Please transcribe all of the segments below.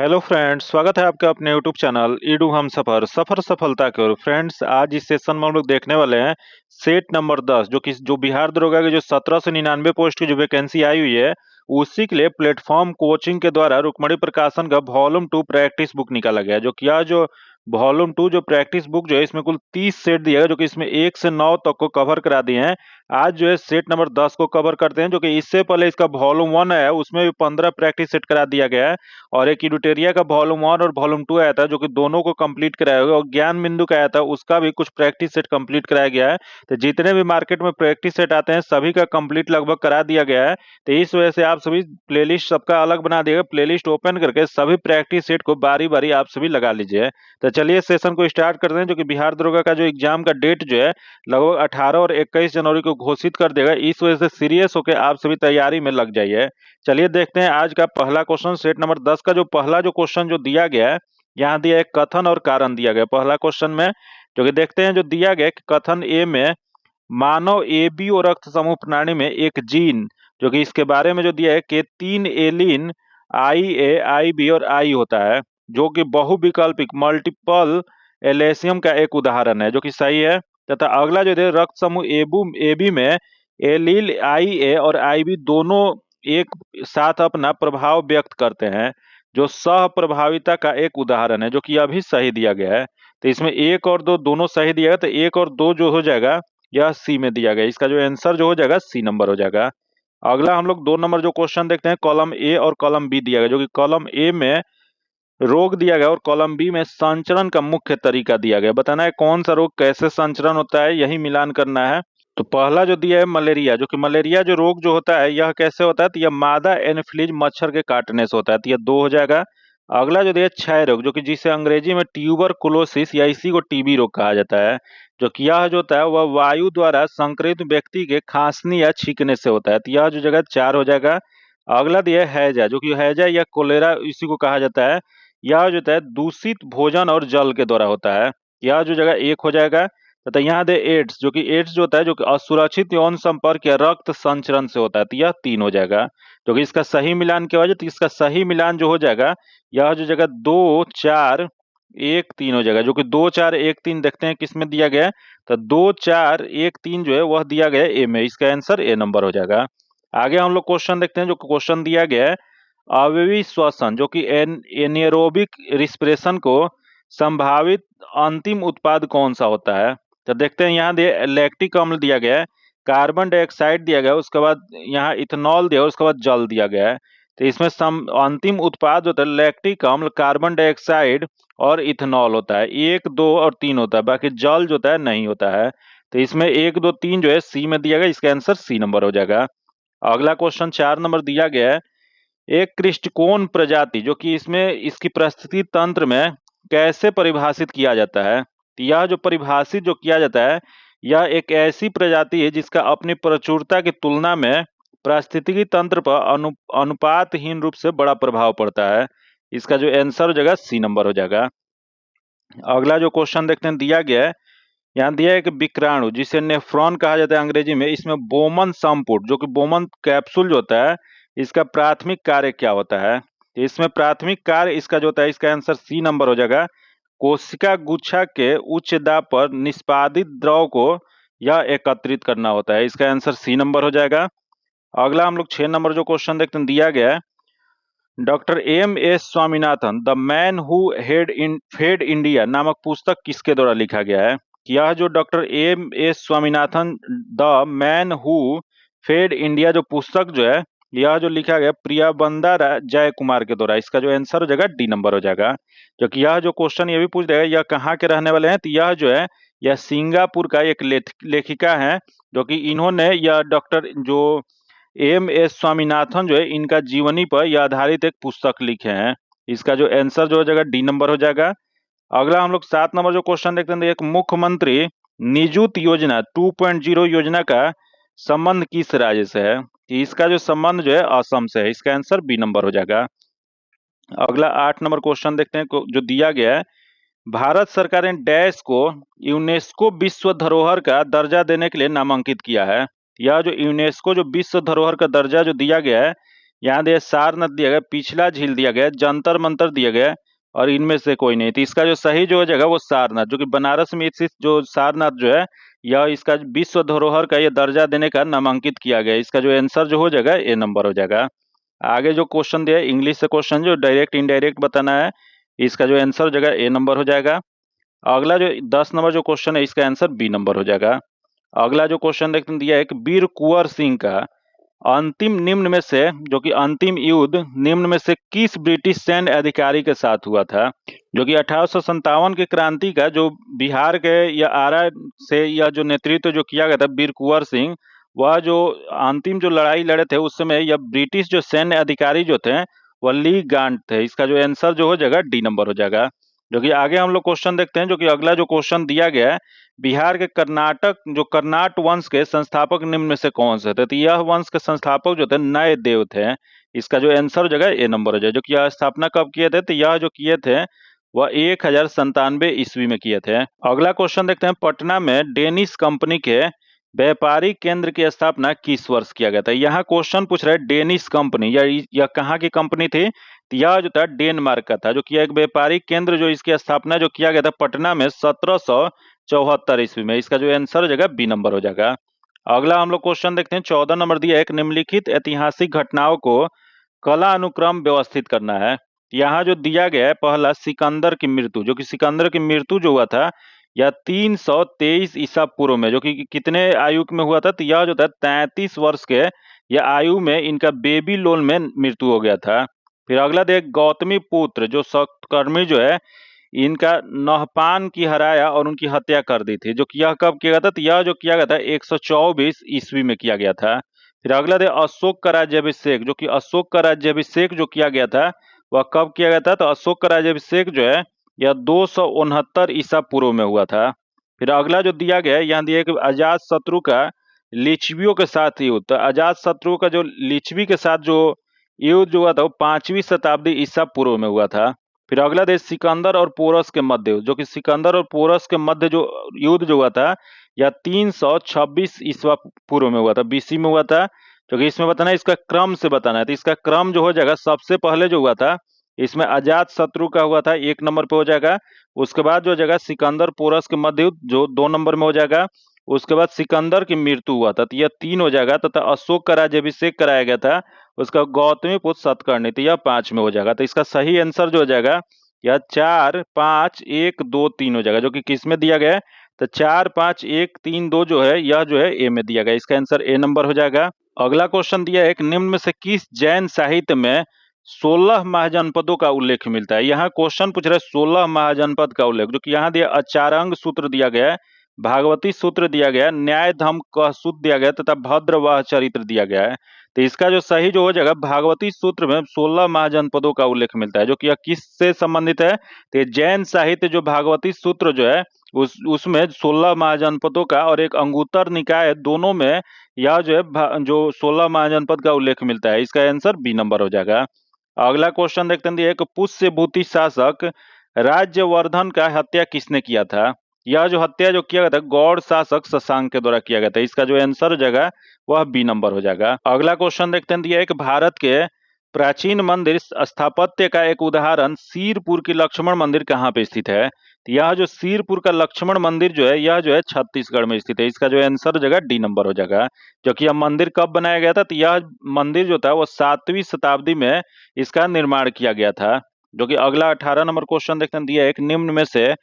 Hello friends, स्वागत है आपका अपने यूट्यूब चैनल ईडू हम सफर सफर सफलता की ओर। फ्रेंड्स, आज इस सेशन में हम लोग देखने वाले हैं सेट नंबर 10 जो बिहार दरोगा की जो 1799 पोस्ट की जो वैकेंसी आई हुई है, उसी के लिए प्लेटफॉर्म कोचिंग के द्वारा रुक्मणी प्रकाशन का वॉल्यूम 2 प्रैक्टिस बुक निकाला गया है। जो किया जो वॉल्यूम 2 जो प्रैक्टिस बुक जो है, इसमें कुल 30 सेट दिया है, जो कि इसमें 1 से 9 तक को कवर करा दिए हैं। आज जो है सेट नंबर 10 को कवर करते हैं, जो कि इससे पहले इसका वॉल्यूम 1 है, उसमें भी 15 प्रैक्टिस सेट करा दिया गया है। और एक इडुटेरिया का वॉल्यूम 1 और वॉल्यूम 2 आया था, जो कि दोनों को कंप्लीट कराया गया। और ज्ञान बिंदु का आया था, उसका भी कुछ प्रैक्टिस सेट कंप्लीट कराया गया है। तो जितने भी मार्केट में प्रैक्टिस सेट आते हैं, सभी का कंप्लीट लगभग करा दिया गया है। तो इस वजह से आप सभी प्लेलिस्ट सबका अलग बना दिया गया। प्लेलिस्ट ओपन करके सभी प्रैक्टिस सेट को बारी बारी आप सभी लगा लीजिए। तो चलिए सेशन को स्टार्ट करते हैं। जो कि बिहार दरोगा का जो एग्जाम का डेट जो है, लगभग 18 और 21 जनवरी को घोषित कर देगा। इस वजह से सीरियस होकर आप सभी तैयारी में लग जाइए। चलिए देखते हैं आज का पहला क्वेश्चन। सेट नंबर 10 का जो पहला जो क्वेश्चन जो दिया गया है, यहाँ दिया है कथन और कारण दिया गया पहला क्वेश्चन में। जो कि देखते हैं जो दिया गया कि कथन ए में मानव एबीओ रक्त समूह प्रणाली में एक जीन, जो कि इसके बारे में जो दिया है कि 3 एलिन आई ए आई बी और आई होता है, जो कि बहुविकल्पिक मल्टीपल एलेसियम का एक उदाहरण है, जो कि सही है। तथा अगला जो है रक्त समूह एबू एबी में एलील आई ए और आई बी दोनों एक साथ अपना प्रभाव व्यक्त करते हैं, जो सह प्रभाविता का एक उदाहरण है, जो कि अभी सही दिया गया है। तो इसमें एक और दो दोनों सही दिया गया, तो एक और दो जो हो जाएगा यह सी में दिया गया। इसका जो आंसर जो हो जाएगा सी नंबर हो जाएगा। अगला हम लोग 2 नंबर जो क्वेश्चन देखते हैं, कॉलम ए और कॉलम बी दिया गया। जो कि कॉलम ए में रोग दिया गया और कॉलम बी में संचरण का मुख्य तरीका दिया गया। बताना है कौन सा रोग कैसे संचरण होता है, यही मिलान करना है। तो पहला जो दिया है मलेरिया, जो कि मलेरिया जो रोग जो होता है यह कैसे होता है, तो यह मादा एनोफिलीज मच्छर के काटने से होता है, तो यह 2 हो जाएगा। अगला जो दिया है क्षय रोग, जो कि जिसे अंग्रेजी में ट्यूबरकुलोसिस या इसी को टीबी रोग कहा जाता है, जो कि यह जो होता है वह वायु द्वारा संक्रमित व्यक्ति के खांसने या छींकने से होता है, तो यह जो जगह 4 हो जाएगा। अगला दिया है हैजा, जो कि हैजा या कोलेरा इसी को कहा जाता है, यह जो होता है दूषित भोजन और जल के द्वारा होता है, यह जो जगह 1 हो जाएगा। तथा यहाँ दे एड्स, जो कि एड्स जो होता है, जो कि असुरक्षित यौन संपर्क या रक्त संचरण से होता है, तो यह 3 हो जाएगा। जो कि इसका सही मिलान क्या हो जाए, तो इसका सही मिलान जो हो जाएगा यह जो जगह 2 4 1 3 हो जाएगा। जो कि 2 4 1 3 देखते हैं किसमें दिया गया है, तो 2 4 1 3 जो है वह दिया गया है ए में। इसका आंसर ए नंबर हो जाएगा। आगे हम लोग क्वेश्चन देखते हैं। जो क्वेश्चन दिया गया है अवयवी श्वसन, जो कि एनियरोबिक रिस्पिरेशन को संभावित अंतिम उत्पाद कौन सा होता है, तो देखते हैं। यहाँ दिया लैक्टिक अम्ल दिया गया है, कार्बन डाइऑक्साइड दिया गया है, उसके बाद यहाँ इथेनॉल दिया है, उसके बाद जल दिया गया है। तो इसमें अंतिम उत्पाद होता है लैक्टिक अम्ल, कार्बन डाइऑक्साइड और इथेनॉल होता है। 1 2 और 3 होता है, बाकी जल जो होता है नहीं होता है। तो इसमें 1 2 3 जो है सी में दिया गया, इसका आंसर सी नंबर हो जाएगा। अगला क्वेश्चन 4 नंबर दिया गया है एक क्रिस्टकोन प्रजाति, जो कि इसमें इसकी परिस्थिति तंत्र में कैसे परिभाषित किया जाता है, तो यह जो परिभाषित जो किया जाता है, यह एक ऐसी प्रजाति है जिसका अपनी प्रचुरता की तुलना में पारिस्थितिकी तंत्र पर अनुपातहीन रूप से बड़ा प्रभाव पड़ता है। इसका जो आंसर हो जाएगा सी नंबर हो जाएगा। अगला जो क्वेश्चन देखते हैं दिया गया है, यहाँ दिया है कि विक्राणु जिसे नेफ्रॉन कहा जाता है अंग्रेजी में, इसमें बोमन संपुट, जो कि बोमन कैप्सूल जो होता है, इसका प्राथमिक कार्य क्या होता है, तो इसमें प्राथमिक कार्य इसका जो होता है, इसका आंसर सी नंबर हो जाएगा। कोशिका गुच्छा के उच्च दाब पर निष्पादित द्रव को यह एकत्रित करना होता है। इसका आंसर सी नंबर हो जाएगा। अगला हम लोग 6 नंबर जो क्वेश्चन देखते हैं दिया गया है, doctor M S Swaminathan the man who fed India नामक पुस्तक किसके द्वारा लिखा गया है। यह जो doctor M S Swaminathan the man who fed India जो पुस्तक जो है, यह जो लिखा गया प्रियाबंदा जय कुमार के द्वारा। इसका जो आंसर हो जाएगा डी नंबर हो जाएगा। जो कि यह जो क्वेश्चन ये भी पूछ देगा यह कहाँ के रहने वाले हैं, तो यह जो है यह सिंगापुर का एक लेखिका है, जो कि इन्होंने यह डॉक्टर जो एम एस स्वामीनाथन जो है इनका जीवनी पर यह आधारित एक पुस्तक लिखे हैं। इसका जो आंसर जो हो जाएगा डी नंबर हो जाएगा। अगला हम लोग 7 नंबर जो क्वेश्चन देखते हैं, एक मुख्यमंत्री निजुत योजना 2.0 योजना का संबंध किस राज्य से है, इसका जो संबंध जो है असम से है। इसका आंसर बी नंबर हो जाएगा। अगला 8 नंबर क्वेश्चन देखते हैं जो दिया गया है, भारत सरकार ने डैश को यूनेस्को विश्व धरोहर का दर्जा देने के लिए नामांकित किया है। यह जो यूनेस्को जो विश्व धरोहर का दर्जा जो दिया गया है, यहाँ दिया सारनाथ दिया गया, पिछला झील दिया गया, जंतर मंतर दिया गया और इनमें से कोई नहीं। तो इसका जो सही जो हो जाएगा वो सारनाथ, जो कि बनारस में स्थित जो सारनाथ जो है यह इसका विश्व धरोहर का ये दर्जा देने का नामांकित किया गया। इसका जो आंसर जो हो जाएगा ए नंबर हो जाएगा। आगे जो क्वेश्चन दिया है इंग्लिश से क्वेश्चन जो डायरेक्ट इनडायरेक्ट बताना है, इसका जो आंसर हो जाएगा ए नंबर हो जाएगा। अगला जो 10 नंबर जो क्वेश्चन है इसका आंसर बी नंबर हो जाएगा। अगला जो क्वेश्चन देखते दिया है कि वीर कुंवर सिंह का अंतिम निम्न में से जो कि अंतिम युद्ध निम्न में से किस ब्रिटिश सैन्य अधिकारी के साथ हुआ था? जो कि 1857 की क्रांति का जो बिहार के या आरा से यह जो नेतृत्व जो किया गया था वीर कुंवर सिंह, वह जो अंतिम जो लड़ाई लड़े थे उस समय यह ब्रिटिश जो सैन्य अधिकारी जो थे वह ली गांड थे। इसका जो आंसर जो हो जाएगा डी नंबर हो जाएगा। जो कि आगे हम लोग क्वेश्चन देखते हैं, जो कि अगला जो क्वेश्चन दिया गया है बिहार के कर्नाटक जो कर्नाट वंश के संस्थापक निम्न में से कौन से थे? तो यह वंश के संस्थापक जो थे नए देव थे। इसका जो आंसर हो जाएगा ए नंबर हो जाएगा। जो कि यह स्थापना कब किए थे? तो यह जो किए थे वह 1097 ईस्वी में किए थे। अगला क्वेश्चन देखते हैं, पटना में डेनिश कंपनी के व्यापारिक केंद्र की स्थापना किस वर्ष किया गया था? यहाँ क्वेश्चन पूछ रहा है डेनिश कंपनी यह कहाँ की कंपनी थी? तो यह जो था डेनमार्क का था। जो कि एक व्यापारिक केंद्र जो इसकी स्थापना जो किया गया था पटना में 1774 ईस्वी में। इसका जो आंसर हो जाएगा बी नंबर हो जाएगा। अगला हम लोग क्वेश्चन देखते हैं, 14 नंबर दिया है, एक निम्नलिखित ऐतिहासिक घटनाओं को कला अनुक्रम व्यवस्थित करना है। यहाँ जो दिया गया है पहला सिकंदर की मृत्यु, जो कि सिकंदर की मृत्यु जो हुआ था यह 323 ईसा पूर्व में, जो कि कितने आयु में हुआ था? तो यह जो था 33 वर्ष के यह आयु में इनका बेबीलोन में मृत्यु हो गया था। फिर अगला देख, गौतमी पुत्र जो सत्कर्मी जो है इनका नहपान की हराया और उनकी हत्या कर दी थी। जो कि यह कब किया गया था? तो यह जो किया गया था 124 ईस्वी में किया गया था। फिर अगला दे अशोक का राज्याभिषेक, जो कि अशोक का राज्याभिषेक जो किया गया था वह कब किया गया था? तो अशोक का राज्याभिषेक जो है यह 269 ईसा पूर्व में हुआ था। फिर अगला जो दिया गया है यहाँ दिया कि अजात शत्रु का लिच्छवियों के साथ युद्ध। तो अजात शत्रु का जो लिच्छवी के साथ जो युद्ध जो हुआ था वो 5वीं शताब्दी ईसा पूर्व में हुआ था। फिर अगला देश सिकंदर और पोरस के मध्य, जो कि सिकंदर और पोरस के मध्य जो युद्ध जो हुआ था यह 326 ईस्वा पूर्व में हुआ था, बीसी में हुआ था। जो कि इसमें बताना है, इसका क्रम से बताना है। तो इसका क्रम जो हो जाएगा सबसे पहले जो हुआ था इसमें अजात शत्रु का हुआ था 1 नंबर पे हो जाएगा। उसके बाद जो हो जाएगा सिकंदर पोरस के मध्य युद्ध जो 2 नंबर में हो जाएगा। उसके बाद सिकंदर की मृत्यु हुआ था तो यह 3 हो जाएगा, तथा अशोक का राज्याभिषेक कराया गया था उसका गौतमी पुत्र सतकर्णी, तो यह 5 में हो जाएगा। तो इसका सही आंसर जो हो जाएगा यह 4 5 1 2 3 हो जाएगा। जो कि किस में दिया गया है? तो 4 5 1 3 2 जो है यह जो है ए में दिया गया। इसका आंसर ए नंबर हो जाएगा। अगला क्वेश्चन दिया है, निम्न में से किस जैन साहित्य में 16 महाजनपदों का उल्लेख मिलता है? यहाँ क्वेश्चन पूछ रहा है 16 महाजनपद का उल्लेख। जो कि यहाँ दिया अचारंग सूत्र दिया गया है, भागवती सूत्र दिया गया है, न्याय धम कसूत्र दिया गया तथा भद्रवाह चरित्र दिया गया है। तो इसका जो सही जो हो जाएगा भागवती सूत्र में 16 महाजनपदों का उल्लेख मिलता है। जो कि यह किससे संबंधित है? तो जैन साहित्य जो भागवती सूत्र जो है उसमें 16 महाजनपदों का और एक अंगुत्तर निकाय दोनों में यह जो है जो 16 महाजनपद का उल्लेख मिलता है। इसका आंसर बी नंबर हो जाएगा। अगला क्वेश्चन देखते हैं, पुष्यभूति शासक राज्यवर्धन का हत्या किसने किया था? यह जो हत्या जो किया गया था गौड़ शासक शशांक के द्वारा किया गया था। इसका जो आंसर हो जाएगा वह बी नंबर हो जाएगा। अगला क्वेश्चन देखते हैं, दिया एक भारत के प्राचीन मंदिर स्थापत्य का एक उदाहरण सीरपुर की लक्ष्मण मंदिर कहाँ पे स्थित है? तो यह जो सीरपुर का लक्ष्मण मंदिर जो है यह जो है छत्तीसगढ़ में स्थित है। इसका जो आंसर हो जाएगा डी नंबर हो जाएगा। जो कि यह मंदिर कब बनाया गया था? तो यह मंदिर जो था वो 7वीं शताब्दी में इसका निर्माण किया गया था। जो कि अगला 18 नंबर क्वेश्चन देखते हैं, दिया एक निम्न में से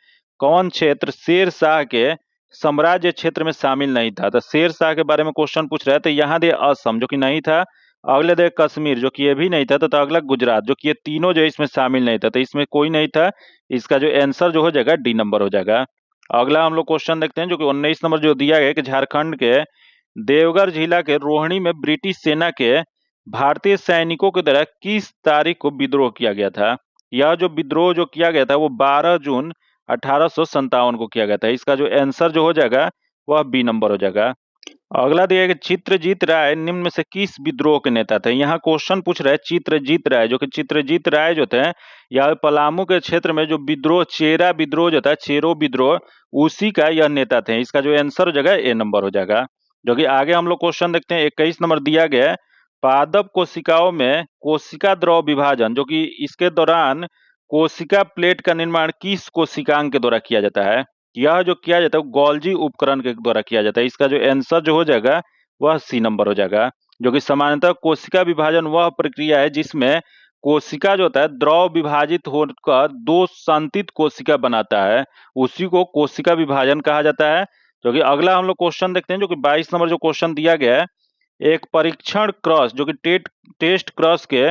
कौन क्षेत्र शेर शाह के साम्राज्य क्षेत्र में शामिल नहीं था? तो शेर शाह के बारे में क्वेश्चन पूछ रहे हैं। तो यहाँ दे असम जो कि नहीं था, अगले दे कश्मीर जो कि ये भी नहीं था, तो अगला गुजरात जो कि ये तीनों जो इसमें शामिल नहीं था। तो इसमें कोई नहीं था। इसका जो आंसर जो हो जाएगा डी नंबर हो जाएगा। अगला हम लोग क्वेश्चन देखते हैं, जो कि 19 नंबर जो दिया गया कि झारखंड के देवघर जिला के रोहिणी में ब्रिटिश सेना के भारतीय सैनिकों के द्वारा किस तारीख को विद्रोह किया गया था? यह जो विद्रोह जो किया गया था वो 12 जून 1857 को किया गया था। इसका जो आंसर जो हो जाएगा वह बी नंबर हो जाएगा। अगला दिया है कि चित्रजीत राय निम्न में से किस विद्रोह के नेता थे? यहाँ क्वेश्चन पूछ रहा है चित्रजीत राय, जो कि चित्रजीत राय जो थे यह पलामू के क्षेत्र में जो विद्रोह चेरा विद्रोह जो था चेरो विद्रोह उसी का यह नेता थे। इसका जो आंसर हो जाएगा ए नंबर हो जाएगा। जो कि आगे हम लोग क्वेश्चन देखते हैं, 21 नंबर दिया गया है, पादप कोशिकाओं में कोशिका द्रव विभाजन जो कि इसके दौरान कोशिका प्लेट का निर्माण किस कोशिकांग के द्वारा किया जाता है? यह जो किया जाता है वो गोल्जी उपकरण के द्वारा किया जाता है। इसका जो आंसर जो हो जाएगा वह सी नंबर हो जाएगा, जो कि सामान्यतः कोशिका विभाजन वह प्रक्रिया है जिसमें कोशिका जो होता है द्रव विभाजित होकर दो संतित कोशिका बनाता है, उसी को कोशिका विभाजन कहा जाता है। जो कि अगला हम लोग क्वेश्चन देखते हैं, जो कि 22 नंबर जो क्वेश्चन दिया गया है, एक परीक्षण क्रॉस जो कि टेस्ट क्रॉस के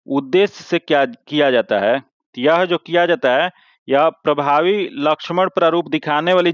उद्देश्य से क्या किया जाता है? यह जो किया जाता है यह प्रभावी लक्ष्मण प्रारूप दिखाने वाली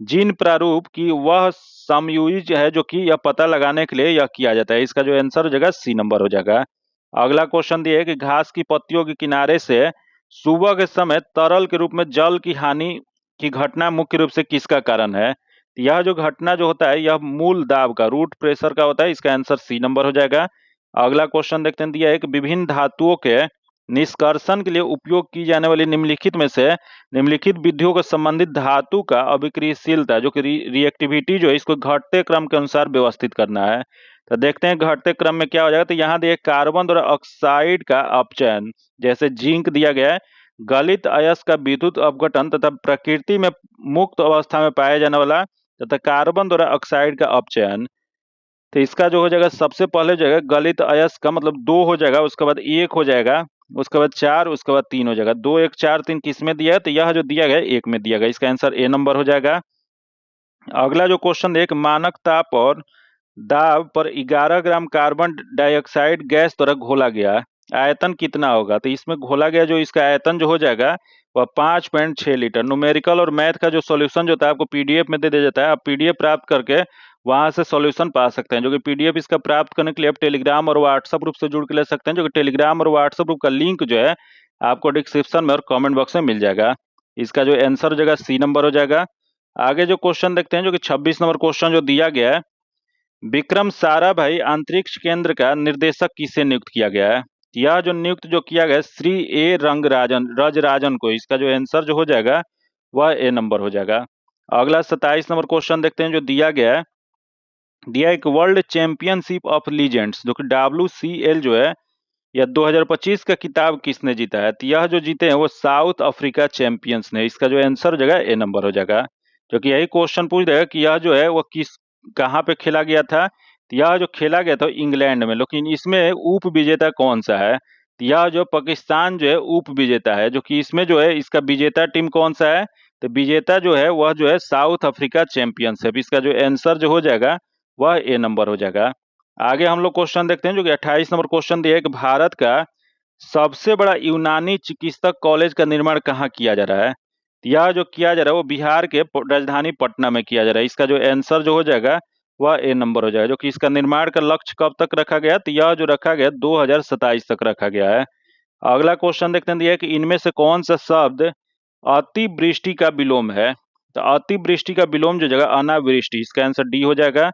जीन प्रारूप की वह समयूज है जो कि यह पता लगाने के लिए यह किया जाता है। इसका जो आंसर हो जाएगा सी नंबर हो जाएगा। अगला क्वेश्चन दिया है कि घास की पत्तियों के किनारे से सुबह के समय तरल के रूप में जल की हानि की घटना मुख्य रूप से किसका कारण है? यह जो घटना जो होता है यह मूल दाब का रूट प्रेशर का होता है। इसका आंसर सी नंबर हो जाएगा। अगला क्वेश्चन देखते हैं, दिया है कि विभिन्न धातुओं के निष्कर्षण के लिए उपयोग की जाने वाली निम्नलिखित में से निम्नलिखित विधियों को संबंधित धातु का अभिक्रियशीलता जो कि रिएक्टिविटी जो है इसको घटते क्रम के अनुसार व्यवस्थित करना है। तो देखते हैं घटते क्रम में क्या हो जाएगा। तो यहाँ दिए कार्बन द्वारा ऑक्साइड का अपचयन, जैसे जिंक दिया गया है, गलित अयस्क का विद्युत अपघटन तथा प्रकृति में मुक्त अवस्था में पाया जाने वाला तथा कार्बन द्वारा ऑक्साइड का अपचयन। तो इसका जो हो जाएगा सबसे पहले जो है गलित अयस्क का मतलब 2 हो जाएगा, उसके बाद 1 हो जाएगा, उसके बाद 4, उसके बाद 3 हो जाएगा। 2 1 4 3 किस में दिया है? तो यह जो दिया गया 1 में दिया गया। इसका आंसर ए नंबर हो जाएगा। अगला जो क्वेश्चन एक मानक ताप और दाब पर 11 ग्राम कार्बन डाइऑक्साइड गैस द्वारा घोला गया, आयतन कितना होगा? तो इसमें घोला गया जो इसका आयतन जो हो जाएगा वह 5.6 लीटर। न्यूमेरिकल और मैथ का जो सॉल्यूशन जो होता है आपको पीडीएफ में दे दिया जाता है, आप पीडीएफ प्राप्त करके वहां से सॉल्यूशन पा सकते हैं। जो कि पीडीएफ इसका प्राप्त करने के लिए आप टेलीग्राम और व्हाट्सएप ग्रुप से जुड़ के ले सकते हैं। जो कि टेलीग्राम और व्हाट्सएप ग्रुप का लिंक जो है आपको डिस्क्रिप्शन में और कमेंट बॉक्स में मिल जाएगा। इसका जो आंसर हो जाएगा सी नंबर हो जाएगा। आगे जो क्वेश्चन देखते हैं, जो कि 26 नंबर क्वेश्चन जो दिया गया है, विक्रम साराभाई अंतरिक्ष केंद्र का निर्देशक किसे नियुक्त किया गया है? यह जो नियुक्त जो किया गया है श्री ए रजराजन को। इसका जो आंसर जो हो जाएगा वह ए नंबर हो जाएगा। अगला 27 नंबर क्वेश्चन देखते हैं, जो दिया गया है, दिया एक वर्ल्ड चैंपियनशिप ऑफ लीजेंड्स जो कि WCL जो है यह 2025 का किताब किसने जीता है? तो यह जो जीते हैं वो साउथ अफ्रीका चैंपियंस ने। इसका जो आंसर हो जाएगा ए नंबर हो जाएगा। जो कि यही क्वेश्चन पूछ देगा कि यह जो है वो कहाँ पे खेला गया था? तो यह जो खेला गया था इंग्लैंड में, लेकिन इसमें उप विजेता कौन सा है? तो यह जो पाकिस्तान जो है उप विजेता है। जो कि इसमें जो है इसका विजेता टीम कौन सा है? तो विजेता जो है वह जो है साउथ अफ्रीका चैंपियंस है। इसका जो आंसर जो हो जाएगा वह ए नंबर हो जाएगा। आगे हम लोग क्वेश्चन देखते हैं, जो कि 28 नंबर क्वेश्चन दिया है कि भारत का सबसे बड़ा यूनानी चिकित्सक कॉलेज का निर्माण कहाँ किया जा रहा है? यह जो किया जा रहा है वो बिहार के राजधानी पटना में किया जा रहा है। इसका जो आंसर जो हो जाएगा वह ए नंबर हो जाएगा। जो कि इसका निर्माण का लक्ष्य कब तक रखा गया? तो यह जो रखा गया 2027 तक रखा गया है। अगला क्वेश्चन देखते हैं, दिया है कि इनमें से कौन सा शब्द अतिवृष्टि का विलोम है? तो अतिवृष्टि का विलोम जो जगह अनावृष्टि। इसका आंसर डी हो जाएगा।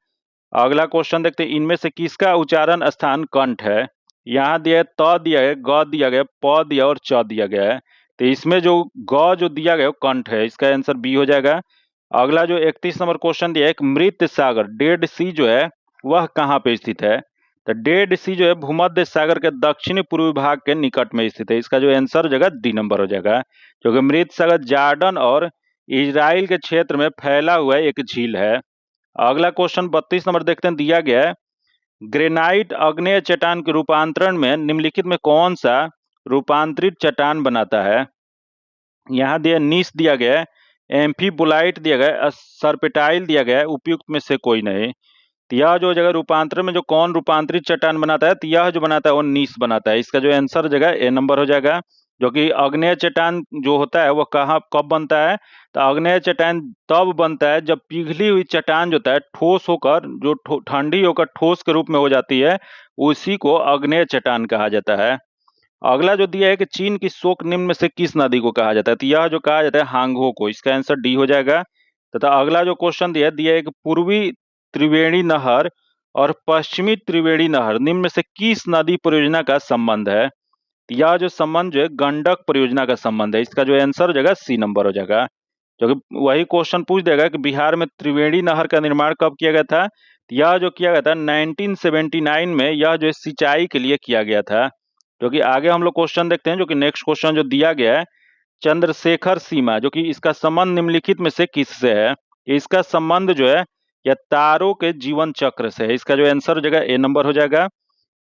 अगला क्वेश्चन देखते हैं, इनमें से किसका उच्चारण स्थान कंठ है? यहाँ दिया है त दिया है, ग दिया गया, प दिया और च दिया गया है। तो इसमें जो ग जो दिया गया वो कंठ है। इसका आंसर बी हो जाएगा। अगला जो 31 नंबर क्वेश्चन दिया है, एक मृत सागर डेड सी जो है वह कहाँ पे स्थित है? तो डेड सी जो है भूमध्य सागर के दक्षिणी पूर्वी भाग के निकट में स्थित है। इसका जो आंसर हो जाएगा डी नंबर हो जाएगा। क्योंकि मृत सागर जॉर्डन और इजराइल के क्षेत्र में फैला हुआ एक झील है। अगला क्वेश्चन 32 नंबर देखते हैं, दिया गया है, ग्रेनाइट आग्नेय चट्टान के रूपांतरण में निम्नलिखित में कौन सा रूपांतरित चट्टान बनाता है? यहाँ दिया नीस दिया गया है, एम्फीबोलाइट दिया गया है, सर्पेटाइल दिया गया है, उपयुक्त में से कोई नहीं। तो यह जो जगह रूपांतरण में जो कौन रूपांतरित चट्टान बनाता है? तो यह जो बनाता है वो नीस बनाता है। इसका जो आंसर हो जाएगा ए नंबर हो जाएगा। जो कि अग्नेय चट्टान जो होता है वो कहाँ कब बनता है? तो अग्नेय चट्टान तब बनता है जब पिघली हुई चट्टान जो होता है ठोस होकर जो ठंडी होकर ठोस के रूप में हो जाती है, उसी को अग्नेय चट्टान कहा जाता है। अगला जो दिया है कि चीन की शोक निम्न में से किस नदी को कहा जाता है? तो यह जो कहा जाता है हांगहो को। इसका आंसर डी हो जाएगा। तथा अगला जो क्वेश्चन दिया है कि पूर्वी त्रिवेणी नहर और पश्चिमी त्रिवेणी नहर निम्न में से किस नदी परियोजना का संबंध है? यह जो संबंध जो है गंडक परियोजना का संबंध है। इसका जो आंसर हो जाएगा सी नंबर हो जाएगा। जो कि वही क्वेश्चन पूछ देगा कि बिहार में त्रिवेणी नहर का निर्माण कब किया गया था? यह जो किया गया था 1979 में, यह जो सिंचाई के लिए किया गया था। जो कि आगे हम लोग क्वेश्चन देखते हैं, जो कि नेक्स्ट क्वेश्चन जो दिया गया है, चंद्रशेखर सीमा, जो कि इसका संबंध निम्नलिखित में से किससे है? इसका संबंध जो है या तारों के जीवन चक्र से है। इसका जो आंसर हो जाएगा ए नंबर हो जाएगा।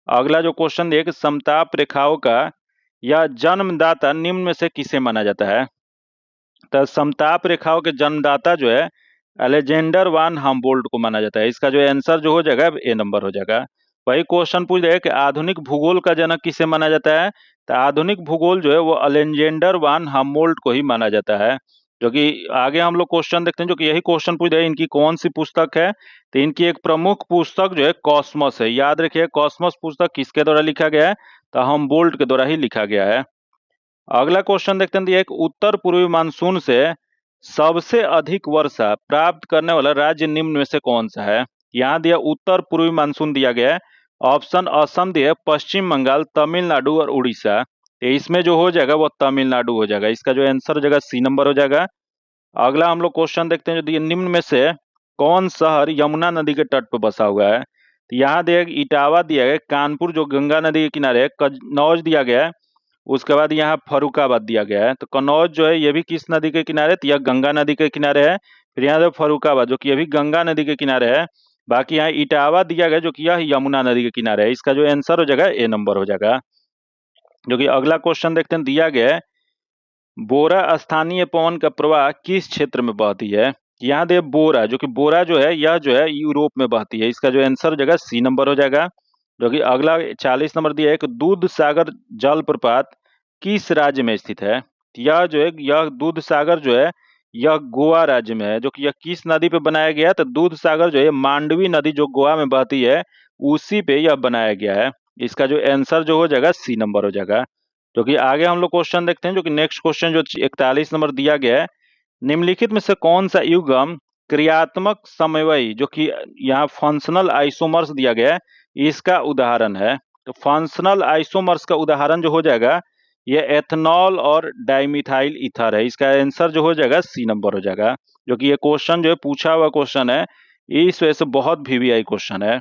अगला जो क्वेश्चन देखिए, समताप रेखाओं का या जन्मदाता निम्न में से किसे माना जाता है? तो समताप रेखाओं के जन्मदाता जो है अलेक्जेंडर वान हम्बोल्ट को माना जाता है। इसका जो आंसर जो हो जाएगा ए नंबर हो जाएगा। वही क्वेश्चन पूछ रहे कि आधुनिक भूगोल का जनक किसे माना जाता है? तो आधुनिक भूगोल जो है वो अलेक्जेंडर वान हम्बोल्ट को ही माना जाता है। जो कि आगे हम लोग क्वेश्चन देखते हैं, जो कि यही क्वेश्चन पूछ रहे हैं इनकी कौन सी पुस्तक है? तो इनकी एक प्रमुख पुस्तक जो है कॉस्मस है। याद रखिए, कॉस्मस पुस्तक किसके द्वारा लिखा गया है? तो हम्बोल्ट के द्वारा ही लिखा गया है। अगला क्वेश्चन देखते हैं, एक उत्तर पूर्वी मानसून से सबसे अधिक वर्षा प्राप्त करने वाला राज्य निम्न में से कौन सा है? यहाँ दिया उत्तर पूर्वी मानसून दिया गया है। ऑप्शन असम दिया है, पश्चिम बंगाल, तमिलनाडु और उड़ीसा। तो इसमें जो हो जाएगा वो तमिलनाडु हो जाएगा। इसका जो आंसर हो जाएगा सी नंबर हो जाएगा। अगला हम लोग क्वेश्चन देखते हैं, जो दिया निम्न में से कौन शहर यमुना नदी के तट पर बसा हुआ है? तो यहाँ दिया इटावा दिया गया, कानपुर जो गंगा नदी के किनारे है, कन्नौज दिया गया है, उसके बाद यहाँ फर्रुखाबाद दिया गया है। तो कन्नौज जो है ये भी किस नदी के किनारे? तो यह गंगा नदी के किनारे है। फिर यहाँ से फर्रुखाबाद जो कि ये भी गंगा नदी के किनारे है। बाकी यहाँ इटावा दिया गया जो कि यह यमुना नदी के किनारे है। इसका जो आंसर हो जाएगा ए नंबर हो जाएगा। जो कि अगला क्वेश्चन देखते हैं, दिया गया है बोरा स्थानीय पवन का प्रवाह किस क्षेत्र में बहती है? यहाँ दे बोरा, जो कि बोरा जो है यह जो है यूरोप में बहती है। इसका जो आंसर हो जाएगा सी नंबर हो जाएगा। जो कि अगला 40 नंबर दिया है कि दूध सागर जलप्रपात किस राज्य में स्थित है? यह जो है यह दूध सागर जो है यह गोवा राज्य में है। जो कि यह किस नदी पे बनाया गया है? तो दूध सागर जो है मांडवी नदी जो गोवा में बहती है उसी पे यह बनाया गया है। इसका जो आंसर जो हो जाएगा सी नंबर हो जाएगा। जो कि आगे हम लोग क्वेश्चन देखते हैं, जो कि नेक्स्ट क्वेश्चन जो 41 नंबर दिया गया है, निम्नलिखित में से कौन सा युग्म क्रियात्मक समन्वयी, जो कि यहाँ फंक्शनल आइसोमर्स दिया गया है, इसका उदाहरण है? तो फंक्शनल आइसोमर्स का उदाहरण जो हो जाएगा ये एथनॉल और डाइमिथाइल ईथर है। इसका आंसर जो हो जाएगा सी नंबर हो जाएगा। जो कि ये क्वेश्चन जो है पूछा हुआ क्वेश्चन है, इस वजह से बहुत वीवीआई क्वेश्चन है।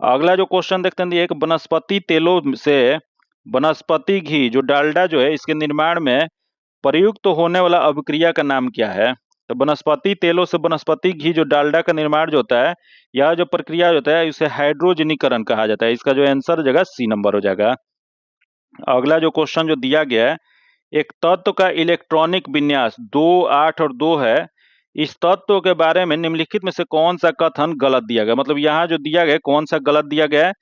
अगला जो क्वेश्चन देखते हैं, एक वनस्पति तेलों से वनस्पति घी जो डालडा जो है इसके निर्माण में प्रयुक्त तो होने वाला अभिक्रिया का नाम क्या है? तो वनस्पति तेलों से वनस्पति घी जो डालडा का निर्माण जो होता है, यह जो प्रक्रिया होता है इसे हाइड्रोजनीकरण कहा जाता है। इसका जो आंसर हो जाएगा सी नंबर हो जाएगा। अगला जो क्वेश्चन जो दिया गया है, एक तत्व का इलेक्ट्रॉनिक विन्यास 2, 8 और 2 है। इस तत्व के बारे में निम्नलिखित में से कौन सा कथन गलत दिया गया? मतलब यहाँ जो दिया गया कौन सा गलत दिया गया है?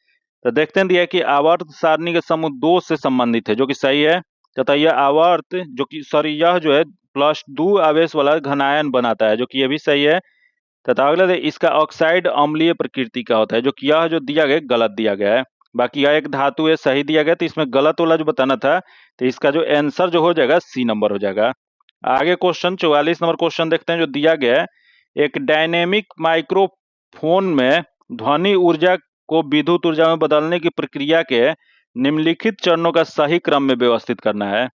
तो देखते हैं, दिया है कि आवर्त सारणी के समूह 2 से संबंधित है, जो कि सही है। तथा यह आवर्त जो कि सॉरी यह जो है +2 आवेश वाला घनायन बनाता है, जो कि यह भी सही है। तथा अगला इसका ऑक्साइड अम्लीय प्रकृति का होता है, जो कि यह जो दिया गया गलत दिया गया है। बाकी यह एक धातु है, सही दिया गया। तो इसमें गलत वाला जो बताना था, तो इसका जो आंसर जो हो जाएगा सी नंबर हो जाएगा। आगे क्वेश्चन 44 नंबर क्वेश्चन देखते हैं, जो दिया गया है एक डायनेमिक माइक्रोफोन में ध्वनि ऊर्जा को विद्युत ऊर्जा में बदलने की प्रक्रिया के निम्नलिखित चरणों का सही क्रम में व्यवस्थित करना है।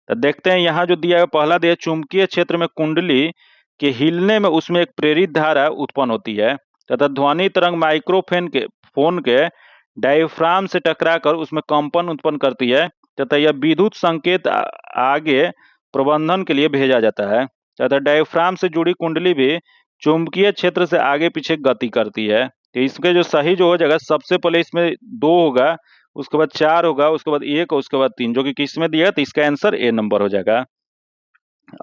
तो देखते हैं यहाँ जो दिया है, पहला दिया चुंबकीय क्षेत्र में कुंडली के हिलने में उसमें एक प्रेरित धारा उत्पन्न होती है, तथा ध्वनि तरंग फोन के डायफ्राम से टकराकर उसमें कंपन उत्पन्न करती है, तथा यह विद्युत संकेत आगे प्रबंधन के लिए भेजा जाता है। तथा डायफ्राम से जुड़ी कुंडली भी चुंबकीय क्षेत्र से आगे पीछे गति करती है। तो इसके जो सही जो हो जाएगा, सबसे पहले इसमें 2 होगा, उसके बाद 4 होगा, उसके बाद 1 और उसके बाद 3, जो कि किस में दिया है? तो इसका आंसर ए नंबर हो जाएगा।